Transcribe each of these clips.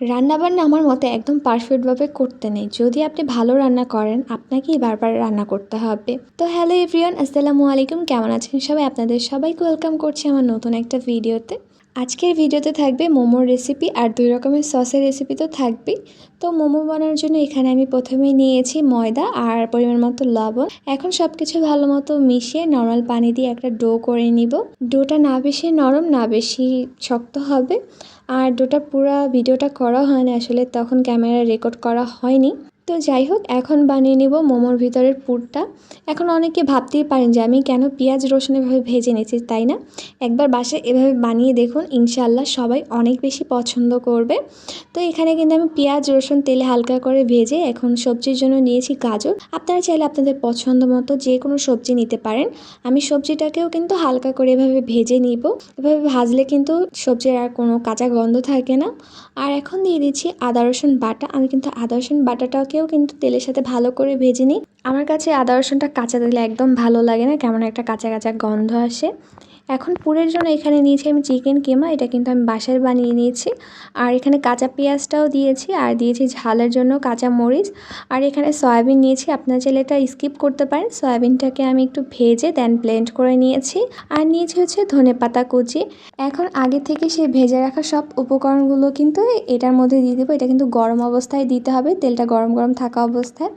রান্নাবান্না আমার মতে একদম পারফেক্টভাবে করতে নেই। যদি আপনি ভালো রান্না করেন, আপনাকেই বারবার রান্না করতে হবে। তো হ্যালো এভরিওয়ান, আসসালামু আলাইকুম। কেমন আছেন সবাই? আপনাদের সবাইকে ওয়েলকাম করছি আমার নতুন একটা ভিডিওতে। আজকের ভিডিওতে থাকবে মোমোর রেসিপি আর 2 রকমের সসের রেসিপি তো থাকবেই। তো মোমো বানানোর জন্য এখানে আমি প্রথমেই নিয়েছি ময়দা আর পরিমাণ মতো লবণ। এখন সব কিছু ভালো মতো মিশিয়ে নরমাল পানি দিয়ে একটা ডো করে নিব। ডোটা না বেশি নরম না বেশি শক্ত হবে। আর ডোটা পুরো ভিডিওটা করা হয়নি আসলে, তখন ক্যামেরা রেকর্ড করা হয়নি। তো যাই হোক, এখন বানিয়ে নিব মোমোর ভিতরের পুরটা। এখন অনেকে ভাবতেই পারেন যে আমি কেন পেঁয়াজ রসুন এভাবে ভেজে নিয়েছি, তাই না? একবার বাসায় এভাবে বানিয়ে দেখুন, ইনশাআল্লাহ সবাই অনেক বেশি পছন্দ করবে। তো এখানে কিন্তু আমি পেঁয়াজ রসুন তেলে হালকা করে ভেজে এখন সবজির জন্য নিয়েছি গাজর। আপনারা চাইলে আপনাদের পছন্দ মতো যে কোনো সবজি নিতে পারেন। আমি সবজিটাকেও কিন্তু হালকা করে এভাবে ভেজে নিব। এভাবে ভাজলে কিন্তু সবজির আর কোনো কাঁচা গন্ধ থাকে না। আর এখন দিয়ে দিচ্ছি আদা রসুন বাটা। আমি কিন্তু আদা রসুন বাটাটাকেও কিন্তু তেলের সাথে ভালো করে ভেজে নিই। আমার কাছে আদা রসুনটা কাঁচা দিলে একদম ভালো লাগে না, কেমন একটা কাঁচা কাঁচা গন্ধ আসে। এখন পুরের জন্য এখানে নিয়েছি আমি চিকেন কিমা। এটা কিন্তু আমি বাসায় বানিয়ে নিয়েছি। আর এখানে কাঁচা পেঁয়াজটাও দিয়েছি আর দিয়েছি ঝালের জন্য কাঁচা মরিচ। আর এখানে সয়াবিন নিয়েছি, আপনারা চাইলে এটা স্কিপ করতে পারেন। সয়াবিনটাকে আমি একটু ভেজে দেন ব্লেন্ড করে নিয়েছি। আর নিয়েছি হচ্ছে ধনেপাতা কুচি। এখন আগে থেকে সেই ভেজে রাখা সব উপকরণগুলো কিন্তু এটার মধ্যে দিয়ে দেবো। এটা কিন্তু গরম অবস্থায় দিতে হবে, তেলটা গরম গরম থাকা অবস্থায়।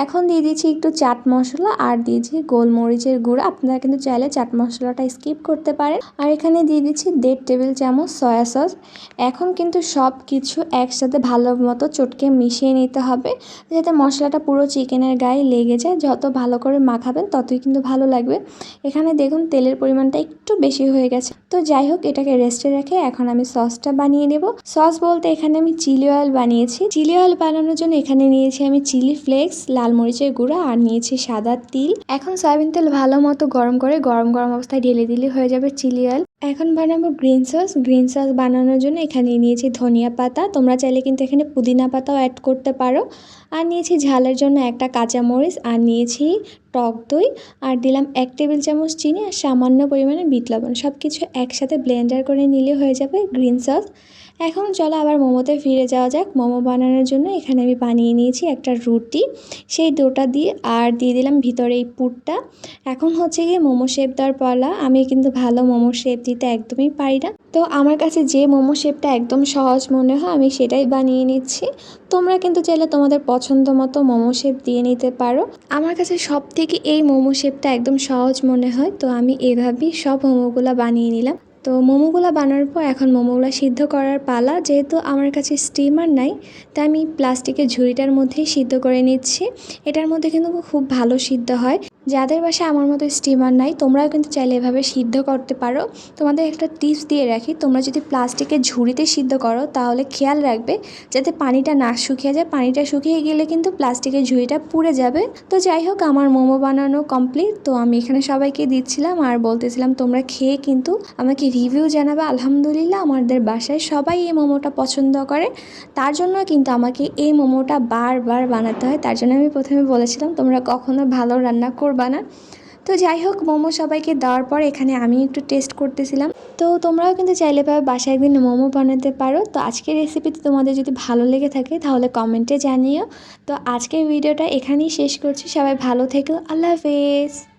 এখন দিয়ে দিচ্ছি একটু চাট মশলা আর দিয়েছি গোলমরিচের গুঁড়া। আপনারা কিন্তু চাইলে চাট মশলাটা স্কিপ করতে পারেন। আর এখানে দিয়ে দিচ্ছি 1.5 টেবিল চামচ সয়া সস। এখন কিন্তু সব কিছু একসাথে ভালো মতো চটকে মিশিয়ে নিতে হবে, যাতে মশলাটা পুরো চিকেনের গায়ে লেগে যায়। যত ভালো করে মাখাবেন ততই কিন্তু ভালো লাগবে। এখানে দেখুন তেলের পরিমাণটা একটু বেশি হয়ে গেছে। তো যাই হোক, এটাকে রেস্টে রেখে এখন আমি সসটা বানিয়ে নেব। সস বলতে এখানে আমি চিলি অয়েল বানিয়েছি। চিলি অয়েল বানানোর জন্য এখানে নিয়েছি আমি চিলি ফ্লেক্স, লাল মরিচের গুঁড়া আর নিয়েছি সাদা তিল। এখন সয়াবিন তেল ভালো মতো গরম করে গরম গরম অবস্থায় ঢেলে দিলে হয়ে যাবে চিলি অয়েল। এখন বানাবো গ্রিন সস। গ্রিন সস বানানোর জন্য এখানে নিয়েছি ধনিয়া পাতা, তোমরা চাইলে কিন্তু এখানে পুদিনা পাতাও অ্যাড করতে পারো। আর নিয়েছি ঝালের জন্য একটা কাঁচামরিচ আর নিয়েছি টক দই। আর দিলাম 1 টেবিল চামচ চিনি আর সামান্য পরিমাণে বিট লবণ। সব কিছু একসাথে ব্লেন্ডার করে নিলে হয়ে যাবে গ্রিন সস। এখন চলো আবার মোমোতে ফিরে যাওয়া যাক। মোমো বানানোর জন্য এখানে আমি বানিয়ে নিয়েছি একটা রুটি। সেই ডোটা দিয়ে আর দিয়ে দিলাম ভিতরে এই পুরটা। এখন হচ্ছে গিয়ে মোমো শেপ দেওয়ার পালা। আমি কিন্তু ভালো মোমো শেপ দিতে একদমই পারি না, তো আমার কাছে যে মোমো শেপটা একদম সহজ মনে হয় আমি সেটাই বানিয়ে নিচ্ছি। তোমরা কিন্তু চাইলে তোমাদের পছন্দ মতো মোমো শেপ দিয়ে নিতে পারো। আমার কাছে সব থেকে এই মোমো শেপটা একদম সহজ মনে হয়, তো আমি এভাবেই সব মোমোগুলো বানিয়ে নিলাম। তো মোমোগুলো বানানোর পর এখন মোমোগুলো সিদ্ধ করার পালা। যেহেতু আমার কাছে স্টিমার নাই, তাই আমি প্লাস্টিকের ঝুড়িটার মধ্যেই সিদ্ধ করে নিচ্ছি। এটার মধ্যে কিন্তু খুব ভালো সিদ্ধ হয়। যাদের বাসায় আমার মতো স্টিমার নাই, তোমরাও কিন্তু চাইলে এভাবে সিদ্ধ করতে পারো। তোমাদের একটা টিপস দিয়ে রাখি, তোমরা যদি প্লাস্টিকের ঝুড়িতে সিদ্ধ করো তাহলে খেয়াল রাখবে যাতে পানিটা না শুকিয়ে যায়। পানিটা শুকিয়ে গেলে কিন্তু প্লাস্টিকের ঝুড়িটা পুড়ে যাবে। তো যাই হোক, আমার মোমো বানানো কমপ্লিট। তো আমি এখানে সবাইকে দিচ্ছিলাম আর বলতেছিলাম তোমরা খেয়ে কিন্তু আমাকে রিভিউ জানাবে। আলহামদুলিল্লাহ, আমাদের বাসায় সবাই এই মোমোটা পছন্দ করে। তার জন্য কিন্তু আমাকে এই মোমোটা বারবার বানাতে হয়। তার জন্য আমি প্রথমে বলেছিলাম তোমরা কখনো ভালো রান্না করবা না। তো যাই হোক, মোমো সবাইকে দেওয়ার পর এখানে আমি একটু টেস্ট করতেছিলাম। তো তোমরাও কিন্তু চাইলে পাবে বাসায় একদিন মোমো বানাতে পারো। তো আজকের রেসিপিটি তোমাদের যদি ভালো লেগে থাকে তাহলে কমেন্টে জানিও। তো আজকের ভিডিওটা এখানেই শেষ করছি। সবাই ভালো থেকো। আল্লাহ হাফেজ।